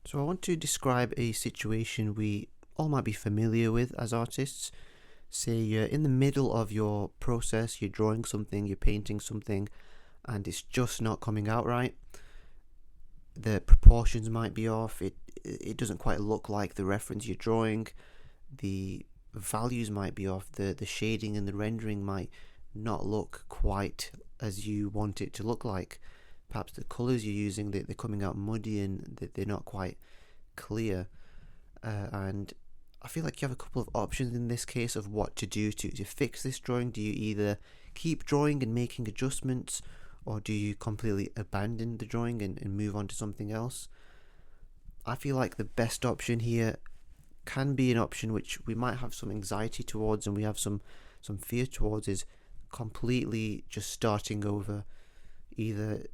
So I want to describe a situation we all might be familiar with as artists. Say you're in the middle of your process, you're drawing something, you're painting something, and it's just not coming out right. The proportions might be off. It doesn't quite look like the reference you're drawing. The values might be off. The shading and the rendering might not look quite as you want it to look like. Perhaps the colors you're using, they're coming out muddy and they're not quite clear. And I feel like you have a couple of options in this case of what to do to fix this drawing. Do you either keep drawing and making adjustments, or do you completely abandon the drawing and move on to something else? I feel like the best option here can be an option which we might have some anxiety towards and we have some fear towards, is completely just starting over, either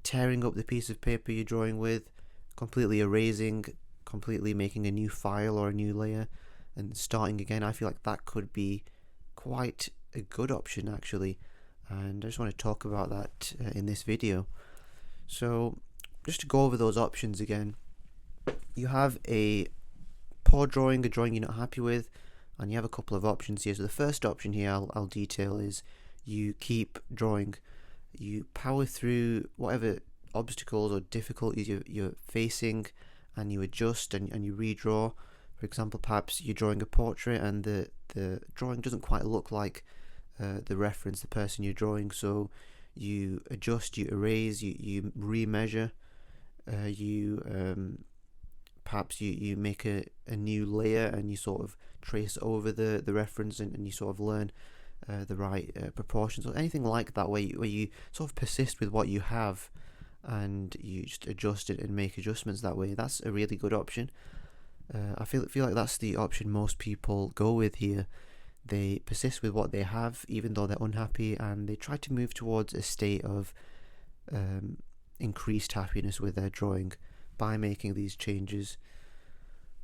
tearing up the piece of paper you're drawing with, completely erasing, completely making a new file or a new layer and starting again. I feel like that could be quite a good option actually, and I just want to talk about that in this video. So just to go over those options again, you have a poor drawing, a drawing you're not happy with, and you have a couple of options here. So the first option here I'll detail is you keep drawing. You power through whatever obstacles or difficulties you're facing, and you adjust and you redraw. For example, perhaps you're drawing a portrait and the drawing doesn't quite look like the reference, the person you're drawing, so you adjust, you erase, you remeasure, perhaps you make a new layer and you sort of trace over the reference, and you sort of learn the right proportions or anything like that, where you sort of persist with what you have and you just adjust it and make adjustments that way. That's a really good option. I feel like that's the option most people go with here. They persist with what they have even though they're unhappy, and they try to move towards a state of increased happiness with their drawing by making these changes.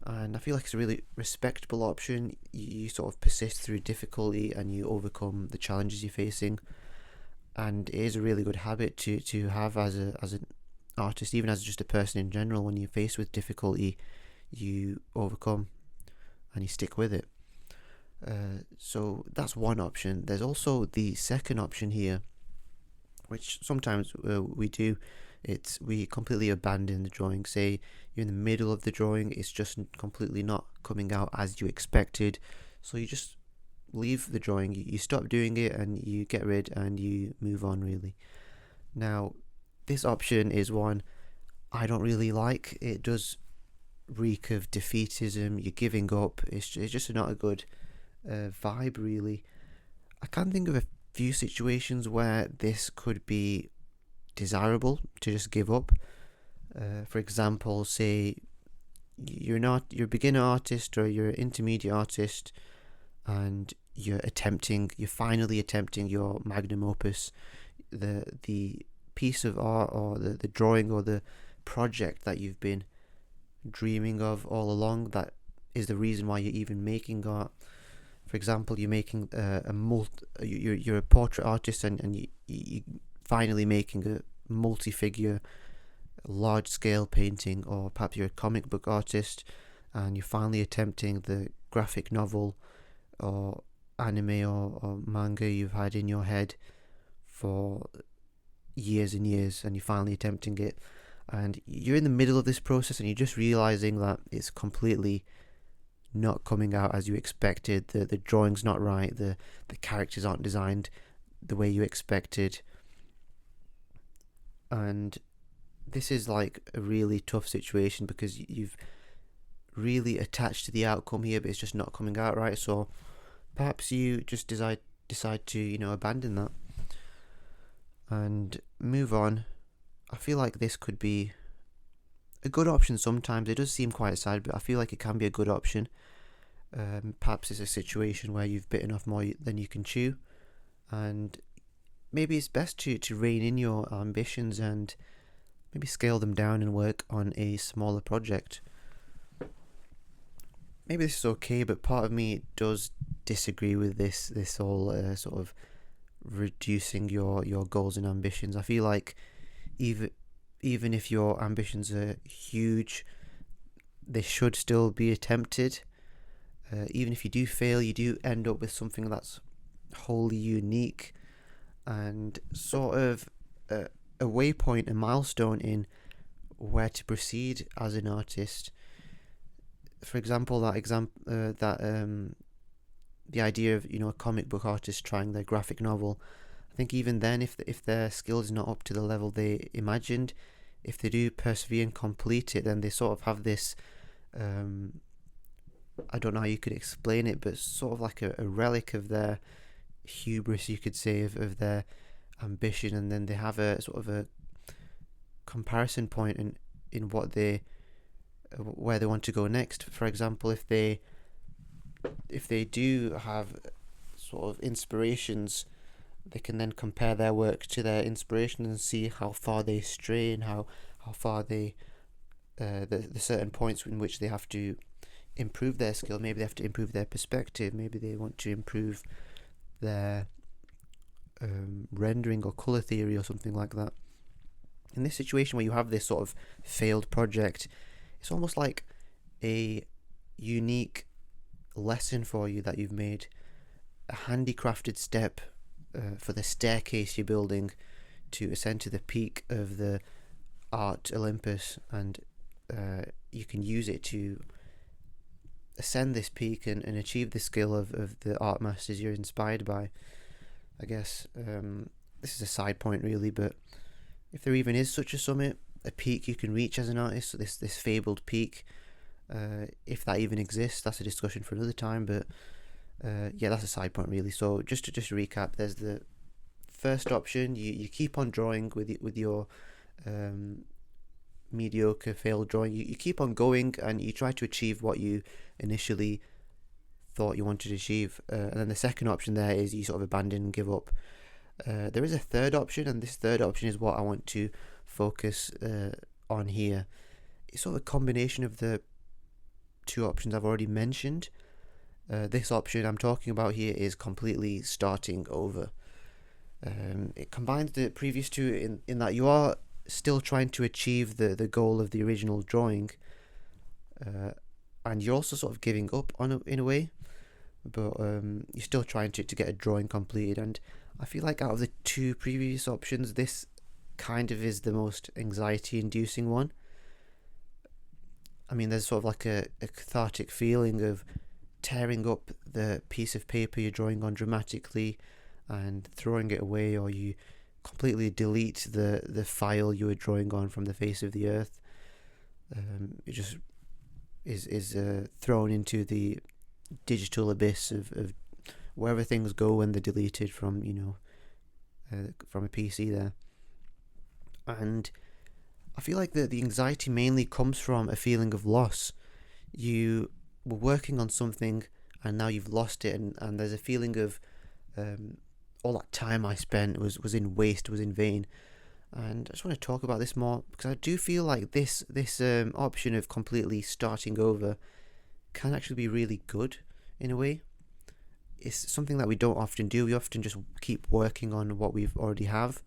And I feel like it's a really respectable option. You sort of persist through difficulty and you overcome the challenges you're facing, and it is a really good habit to have as an artist, even as just a person in general. When you're faced with difficulty, you overcome and you stick with it. So that's one option. There's also the second option here, which sometimes we do. It's we completely abandon the drawing. Say you're in the middle of the drawing, it's just completely not coming out as you expected, so you just leave the drawing, you stop doing it and you get rid and you move on really. Now this option is one I don't really like. It does reek of defeatism. You're giving up. It's just not a good vibe really. I can think of a few situations where this could be desirable to just give up. For example, say you're a beginner artist or you're an intermediate artist, and you're finally attempting your magnum opus, the piece of art or the drawing or the project that you've been dreaming of all along, that is the reason why you're even making art. For example, you're making you're a portrait artist, and you finally making a multi-figure large scale painting, or perhaps you're a comic book artist and you're finally attempting the graphic novel or anime or manga you've had in your head for years and years, and you're finally attempting it, and you're in the middle of this process and you're just realizing that it's completely not coming out as you expected. The drawing's not right, the characters aren't designed the way you expected, and this is like a really tough situation because you've really attached to the outcome here, but it's just not coming out right. So perhaps you just decide to abandon that and move on. I feel like this could be a good option sometimes. It does seem quite sad, but I feel like it can be a good option. Perhaps it's a situation where you've bitten off more than you can chew, and maybe it's best to rein in your ambitions and maybe scale them down and work on a smaller project. Maybe this is okay, but part of me does disagree with this whole sort of reducing your goals and ambitions. I feel like even if your ambitions are huge, they should still be attempted. Even if you do fail, you do end up with something that's wholly unique and sort of a waypoint, a milestone in where to proceed as an artist. For example, the idea of a comic book artist trying their graphic novel. I think even then, if their skill is not up to the level they imagined, if they do persevere and complete it, then they sort of have this. I don't know how you could explain it, but sort of like a relic of their hubris, you could say, of their ambition, and then they have a sort of a comparison point in what they where they want to go next. For example, if they do have sort of inspirations, they can then compare their work to their inspiration and see how far they stray and how far they the certain points in which they have to improve their skill. Maybe they have to improve their perspective. Maybe they want to improve their rendering or color theory or something like that. In this situation where you have this sort of failed project, it's almost like a unique lesson for you that you've made, a handicrafted step for the staircase you're building to ascend to the peak of the art Olympus, and you can use it to ascend this peak and achieve the skill of the art masters you're inspired by. I guess this is a side point really, but if there even is such a summit, a peak you can reach as an artist, so this fabled peak, if that even exists, that's a discussion for another time, but yeah, that's a side point really. So just to recap, there's the first option, you keep on drawing with your mediocre failed drawing, you keep on going and you try to achieve what you initially thought you wanted to achieve, and then the second option there is you sort of abandon and give up. There is a third option, and this third option is what I want to focus on here. It's sort of a combination of the two options I've already mentioned. This option I'm talking about here is completely starting over. It combines the previous two in that you are still trying to achieve the goal of the original drawing, and you're also sort of giving up in a way, but you're still trying to get a drawing completed. And I feel like out of the two previous options, this kind of is the most anxiety inducing one. I mean, there's sort of like a cathartic feeling of tearing up the piece of paper you're drawing on dramatically and throwing it away, or you completely delete the file you were drawing on from the face of the earth. It just is thrown into the digital abyss of wherever things go when they're deleted from from a PC there. And I feel like the anxiety mainly comes from a feeling of loss. You were working on something and now you've lost it, and there's a feeling of all that time I spent was in waste, was in vain. And I just want to talk about this more because I do feel like this option of completely starting over can actually be really good in a way. It's something that we don't often do. We often just keep working on what we've already have,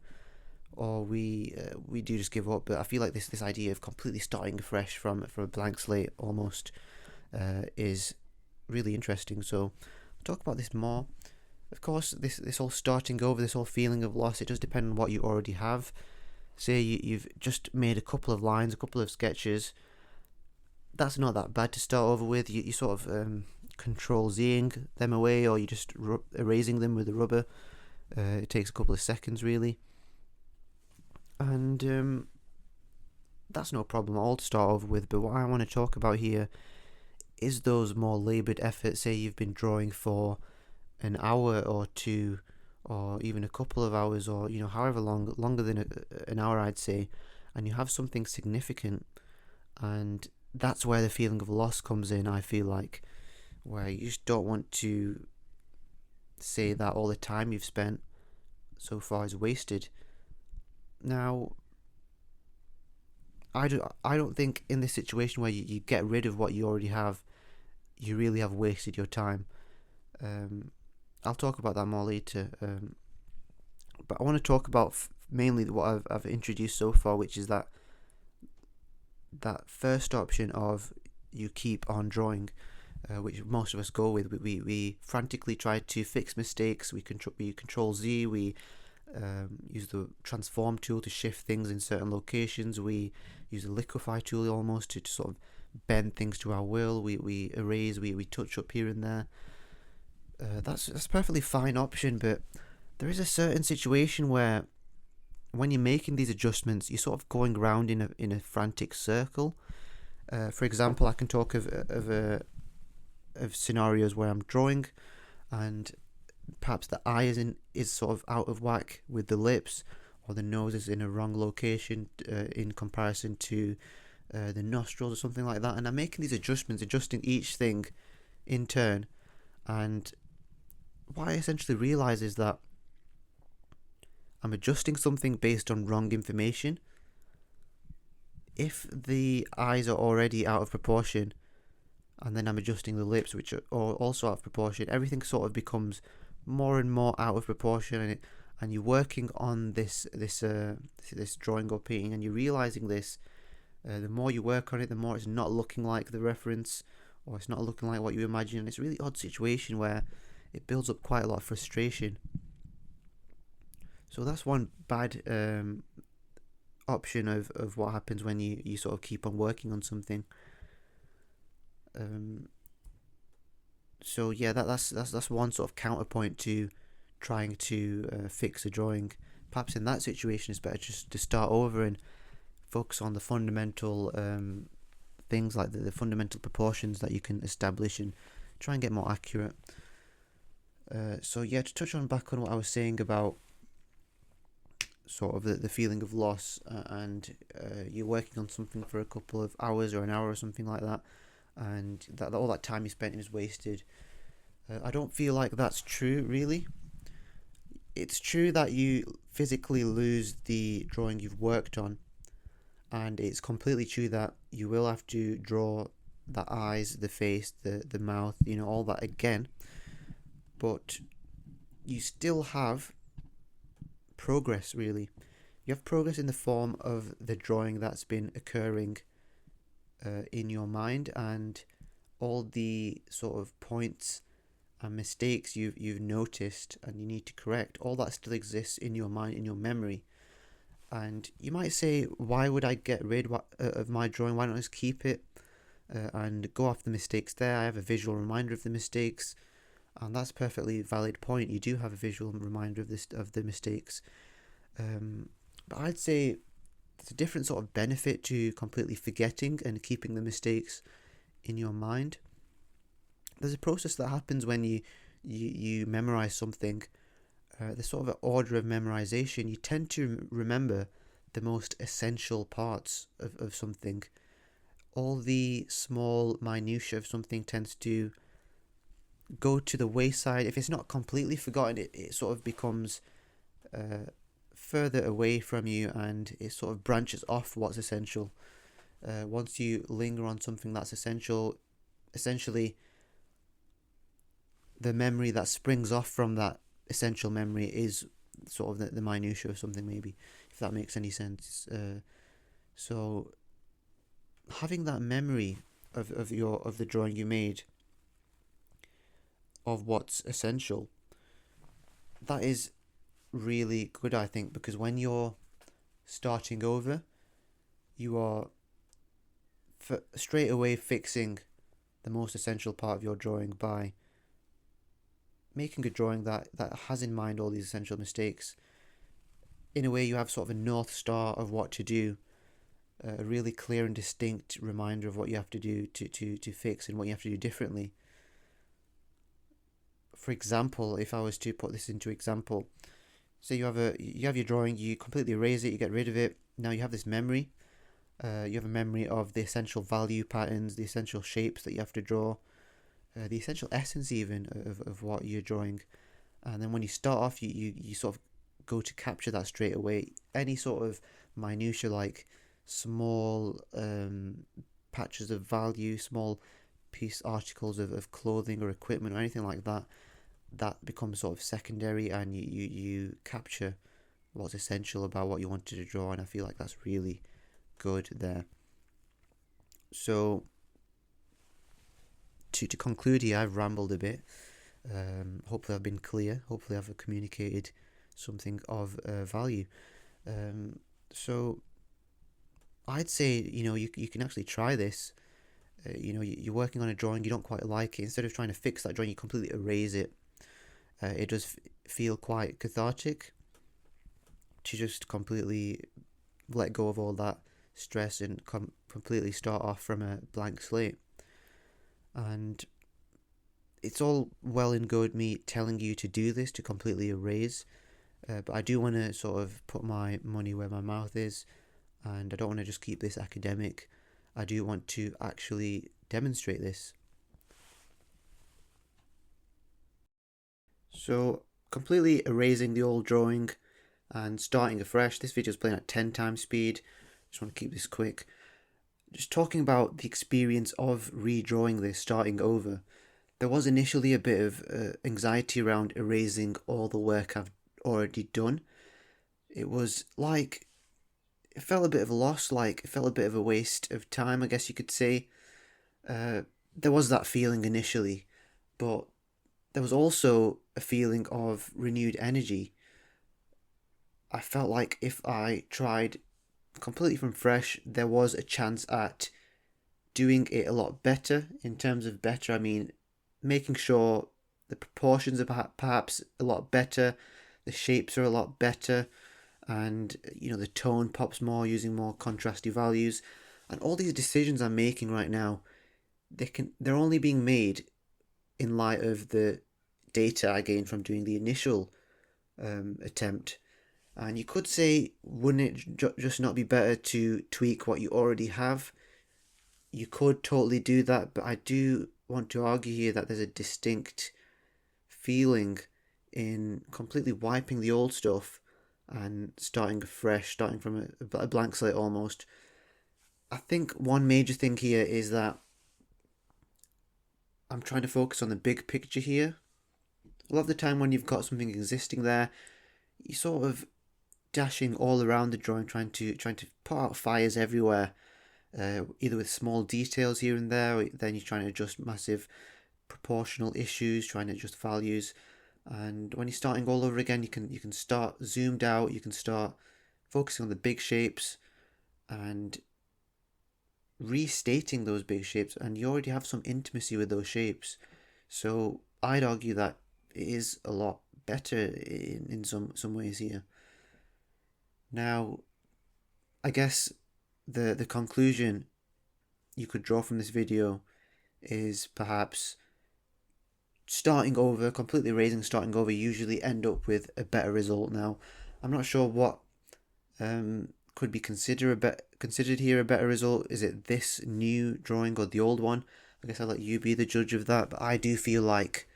or we do just give up. But I feel like this idea of completely starting afresh from a blank slate almost is really interesting. So I'll talk about this more. Of course, this whole starting over, this whole feeling of loss, it does depend on what you already have. Say you've just made a couple of lines, a couple of sketches. That's not that bad to start over with. You sort of Control-Zing them away, or you just erasing them with a rubber. It takes a couple of seconds really, and that's no problem at all to start over with. But what I want to talk about here is those more laboured efforts. Say you've been drawing for an hour or two, or even a couple of hours, or however long, longer than an hour I'd say, and you have something significant, and that's where the feeling of loss comes in. I feel like, where you just don't want to say that all the time you've spent so far is wasted. Now, I don't think in this situation where you get rid of what you already have, you really have wasted your time. I'll talk about that more later. But I want to talk about mainly what I've introduced so far, which is that first option of you keep on drawing, which most of us go with. We frantically try to fix mistakes. We control Z. We use the transform tool to shift things in certain locations. We use the liquefy tool almost to sort of bend things to our will. We erase. We touch up here and there. That's a perfectly fine option, but there is a certain situation where when you're making these adjustments, you're sort of going around in a frantic circle. For example, I can talk of scenarios where I'm drawing, and perhaps the eye is sort of out of whack with the lips, or the nose is in a wrong location in comparison to the nostrils or something like that. And I'm making these adjustments, adjusting each thing in turn. And what I essentially realize is that I'm adjusting something based on wrong information. If the eyes are already out of proportion, and then I'm adjusting the lips, which are also out of proportion, everything sort of becomes more and more out of proportion, and you're working on this drawing or painting, and you're realizing this. The more you work on it, the more it's not looking like the reference, or it's not looking like what you imagine. And it's a really odd situation where it builds up quite a lot of frustration. So that's one bad option of what happens when you sort of keep on working on something. So yeah, that's one sort of counterpoint to trying to fix a drawing. Perhaps in that situation, it's better just to start over and focus on the fundamental things, like the fundamental proportions that you can establish, and try and get more accurate. So yeah, to touch on back on what I was saying about sort of the feeling of loss, and you're working on something for a couple of hours or an hour or something like that, and that all that time you spent is wasted. I don't feel like that's true, really. It's true that you physically lose the drawing you've worked on, and it's completely true that you will have to draw the eyes, the face, the mouth, all that again. But you still have progress, really. You have progress in the form of the drawing that's been occurring in your mind, and all the sort of points and mistakes you've noticed and you need to correct. All that still exists in your mind, in your memory. And you might say, why would I get rid of my drawing? Why don't I just keep it and go off the mistakes there? I have a visual reminder of the mistakes, and that's a perfectly valid point. You do have a visual reminder of the mistakes, but I'd say there's a different sort of benefit to completely forgetting and keeping the mistakes in your mind. There's a process that happens when you memorize something. There's sort of an order of memorization. You tend to remember the most essential parts of something. All the small minutiae of something tends to go to the wayside. If it's not completely forgotten, it sort of becomes further away from you, and it sort of branches off what's essential. Once you linger on something that's essential, essentially the memory that springs off from that essential memory is sort of the minutiae of something, maybe, if that makes any sense. So having that memory of the drawing you made, of what's essential, that is really good, I think, because when you're starting over, you are straight away fixing the most essential part of your drawing by making a drawing that has in mind all these essential mistakes. In a way, you have sort of a north star of what to do, a really clear and distinct reminder of what you have to do to fix and what you have to do differently. For example, if I was to put this into example, say you have your drawing, you completely erase it, you get rid of it. Now you have this memory. You have a memory of the essential value patterns, the essential shapes that you have to draw, the essential essence even of what you're drawing. And then when you start off, you sort of go to capture that straight away. Any sort of minutiae, like small patches of value, small articles of clothing or equipment or anything like that, that becomes sort of secondary, and you capture what's essential about what you wanted to draw. And I feel like that's really good there. So to conclude here, I've rambled a bit. Hopefully I've been clear. Hopefully I've communicated something of value. So I'd say, you can actually try this. You're working on a drawing, you don't quite like it. Instead of trying to fix that drawing, you completely erase it. It does feel quite cathartic to just completely let go of all that stress and completely start off from a blank slate. And it's all well and good me telling you to do this, to completely erase, but I do want to sort of put my money where my mouth is, and I don't want to just keep this academic. I do want to actually demonstrate this. So, completely erasing the old drawing and starting afresh. This video is playing at 10 times speed. Just want to keep this quick. Just talking about the experience of redrawing this, starting over. There was initially a bit of anxiety around erasing all the work I've already done. It was like, it felt a bit of a loss, like it felt a bit of a waste of time, I guess you could say. There was that feeling initially, but there was also a feeling of renewed energy. I felt like if I tried completely from fresh, there was a chance at doing it a lot better. In terms of better, I mean making sure the proportions are perhaps a lot better, the shapes are a lot better, and the tone pops more using more contrasty values. And all these decisions I'm making right now, they're only being made in light of the data I gained from doing the initial attempt. And you could say, wouldn't it just not be better to tweak what you already have? You could totally do that, but I do want to argue here that there's a distinct feeling in completely wiping the old stuff and starting fresh, starting from a blank slate almost. I think one major thing here is that I'm trying to focus on the big picture here. A lot of the time when you've got something existing there, you sort of dashing all around the drawing, trying to put out fires everywhere, either with small details here and there, or then you're trying to adjust massive proportional issues, trying to adjust values. And when you're starting all over again, you can start zoomed out, you can start focusing on the big shapes and restating those big shapes, and you already have some intimacy with those shapes. So I'd argue that it is a lot better in some ways here. Now, I guess the conclusion you could draw from this video is perhaps starting over, completely erasing, starting over, usually end up with a better result. Now, I'm not sure what could be considered here a better result. Is it this new drawing or the old one? I guess I'll let you be the judge of that, but I do feel like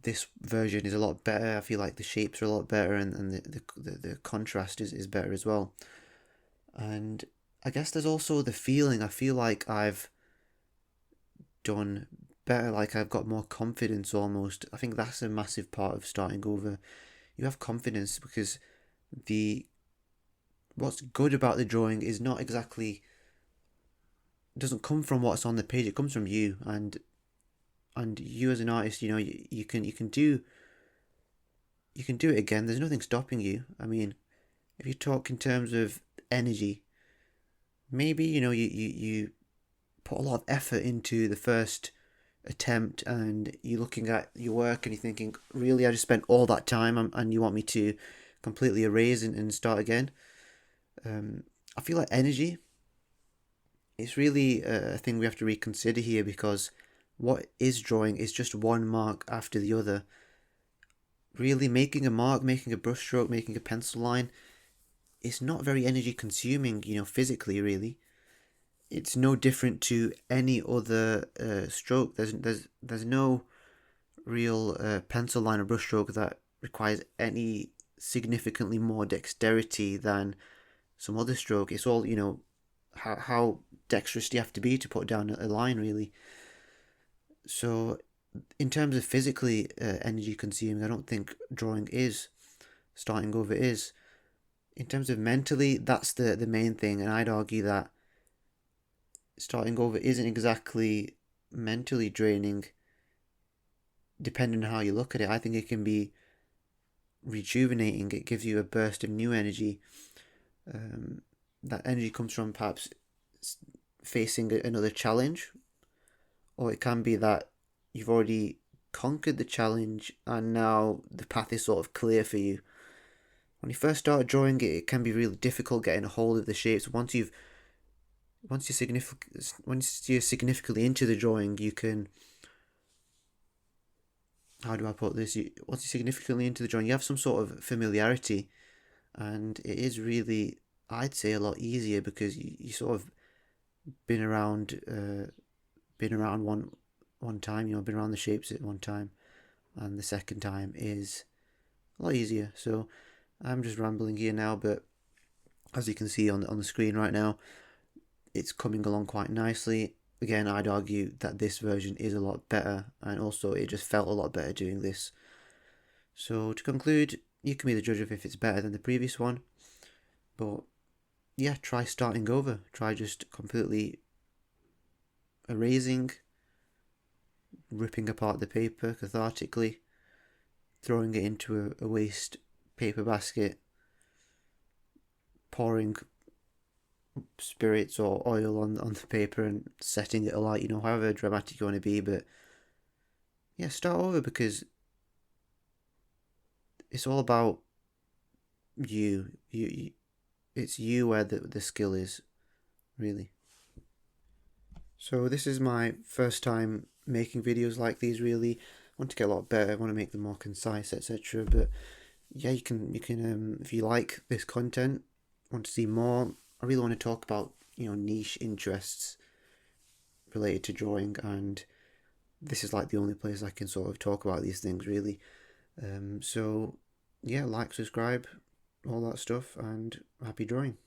this version is a lot better. I feel like the shapes are a lot better, and the contrast is better as well. And I guess there's also the feeling. I feel like I've done better, like I've got more confidence almost. I think that's a massive part of starting over. You have confidence because what's good about the drawing is not exactly, doesn't come from what's on the page. It comes from you, and you as an artist, you can do it again. There's nothing stopping you. I mean, if you talk in terms of energy, maybe you put a lot of effort into the first attempt, and you're looking at your work and you're thinking, really, I just spent all that time, and you want me to completely erase and start again. I feel like energy, it's really a thing we have to reconsider here, because what is drawing is just one mark after the other. Really, making a mark, making a brushstroke, making a pencil line, it's not very energy consuming, physically, really. It's no different to any other stroke. There's no real pencil line or brushstroke that requires any significantly more dexterity than some other stroke. It's all, how dexterous do you have to be to put down a line, really. So in terms of physically energy consuming, I don't think drawing is, starting over is. In terms of mentally, that's the main thing, and I'd argue that starting over isn't exactly mentally draining depending on how you look at it. I think it can be rejuvenating. It gives you a burst of new energy. That energy comes from perhaps facing another challenge, or it can be that you've already conquered the challenge and now the path is sort of clear for you. When you first start drawing it, it can be really difficult getting a hold of the shapes. Once you're significantly into the drawing, you can, how do I put this? Once you're significantly into the drawing, you have some sort of familiarity, and it is really, I'd say, a lot easier because you sort of been around, one time. Been around the shapes at one time, and the second time is a lot easier. So I'm just rambling here now, but as you can see on the screen right now, it's coming along quite nicely. Again, I'd argue that this version is a lot better, and also it just felt a lot better doing this. So to conclude, you can be the judge of if it's better than the previous one, but yeah, try starting over. Try just completely erasing, ripping apart the paper cathartically, throwing it into a waste paper basket, pouring spirits or oil on the paper and setting it alight, however dramatic you want to be. But yeah, start over, because it's all about you. It's you where the skill is, really. So this is my first time making videos like these, really. I want to get a lot better. I want to make them more concise, etc. But yeah, you can if you like this content, want to see more, I really want to talk about niche interests related to drawing, and this is like the only place I can sort of talk about these things, really. So yeah, like, subscribe, all that stuff, and happy drawing.